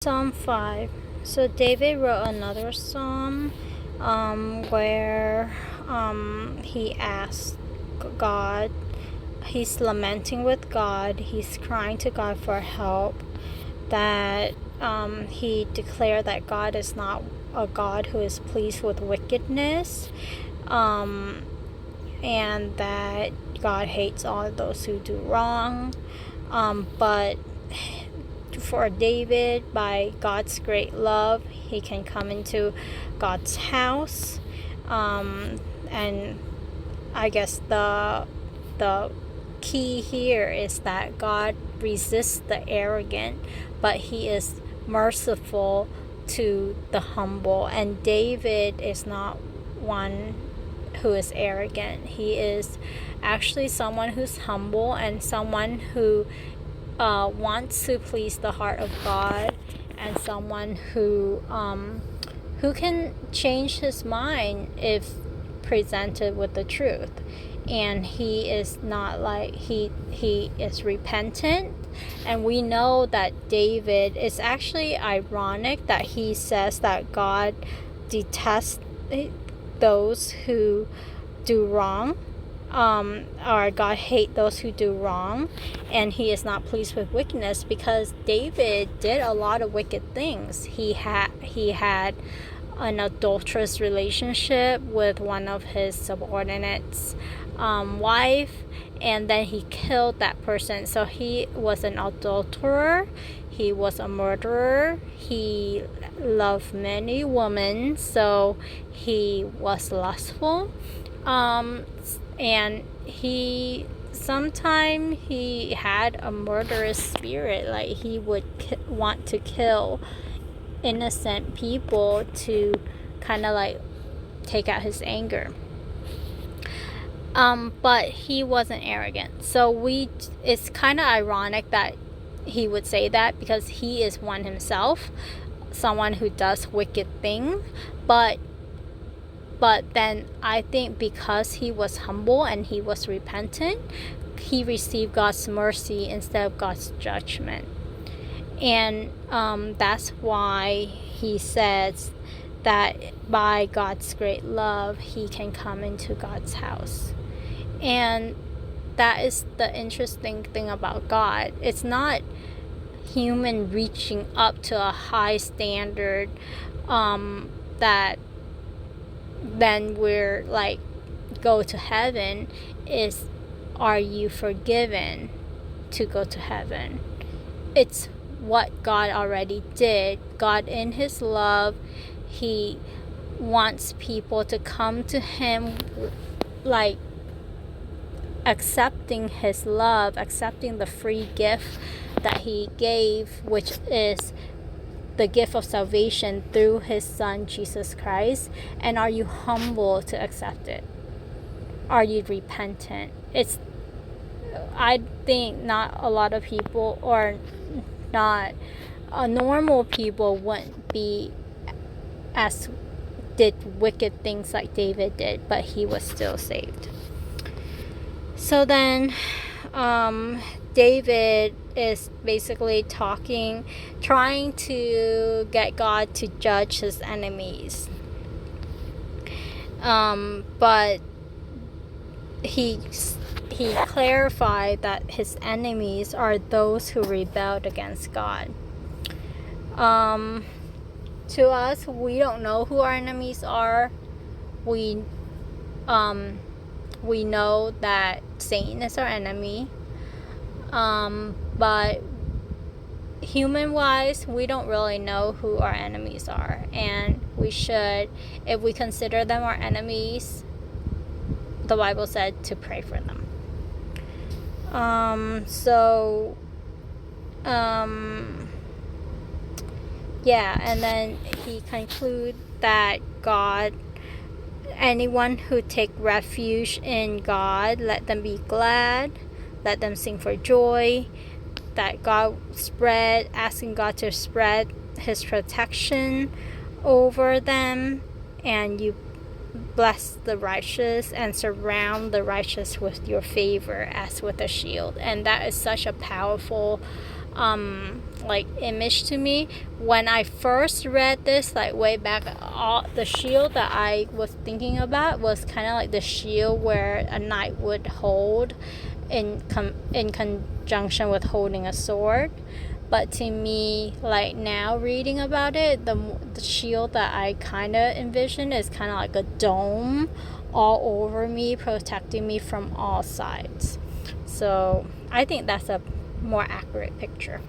Psalm 5. So David wrote another psalm where he asked God, he's lamenting with God, he's crying to God for help, that he declared that God is not a God who is pleased with wickedness, and that God hates all those who do wrong, but for David, by God's great love, he can come into God's house, and I guess the key here is that God resists the arrogant, but he is merciful to the humble. And David is not one who is arrogant. He is actually someone who's humble and someone who wants to please the heart of God, and someone who can change his mind if presented with the truth. And he is not like he is repentant. And we know that David, is actually ironic that he says that God detests those who do wrong, or God hate those who do wrong, and he is not pleased with wickedness, because David did a lot of wicked things. He had an adulterous relationship with one of his subordinates' wife, and then he killed that person. So he was an adulterer, he was a murderer, he loved many women, so he was lustful, and he had a murderous spirit. Like, he would want to kill innocent people to kind of like take out his anger, but he wasn't arrogant. So it's kind of ironic that he would say that, because he is one himself, someone who does wicked things, but then I think because he was humble and he was repentant, he received God's mercy instead of God's judgment. And that's why he says that by God's great love, he can come into God's house. And that is the interesting thing about God. It's not human reaching up to a high standard that then we're like go to heaven. Is, are you forgiven to go to heaven? It's what God already did. God, in his love, he wants people to come to him, like accepting his love, accepting the free gift that he gave, which is the gift of salvation through his son Jesus Christ. And are you humble to accept it? Are you repentant? I think not a lot of people, or not normal people, wouldn't be as did wicked things like David did, but he was still saved. So then David is basically trying to get God to judge his enemies, but he clarified that his enemies are those who rebelled against God. To us, we don't know who our enemies are. We know that Satan is our enemy, but human-wise, we don't really know who our enemies are, and we should, if we consider them our enemies, the Bible said to pray for them. And then he concludes that God, anyone who take refuge in God, let them be glad, let them sing for joy, that asking God to spread his protection over them, and you bless the righteous and surround the righteous with your favor as with a shield. And that is such a powerful like image to me. When I first read this, like way back, the shield that I was thinking about was kind of like the shield where a knight would hold in conjunction with holding a sword. But to me, like now reading about it, the shield that I kind of envision is kind of like a dome all over me, protecting me from all sides. So I think that's a more accurate picture.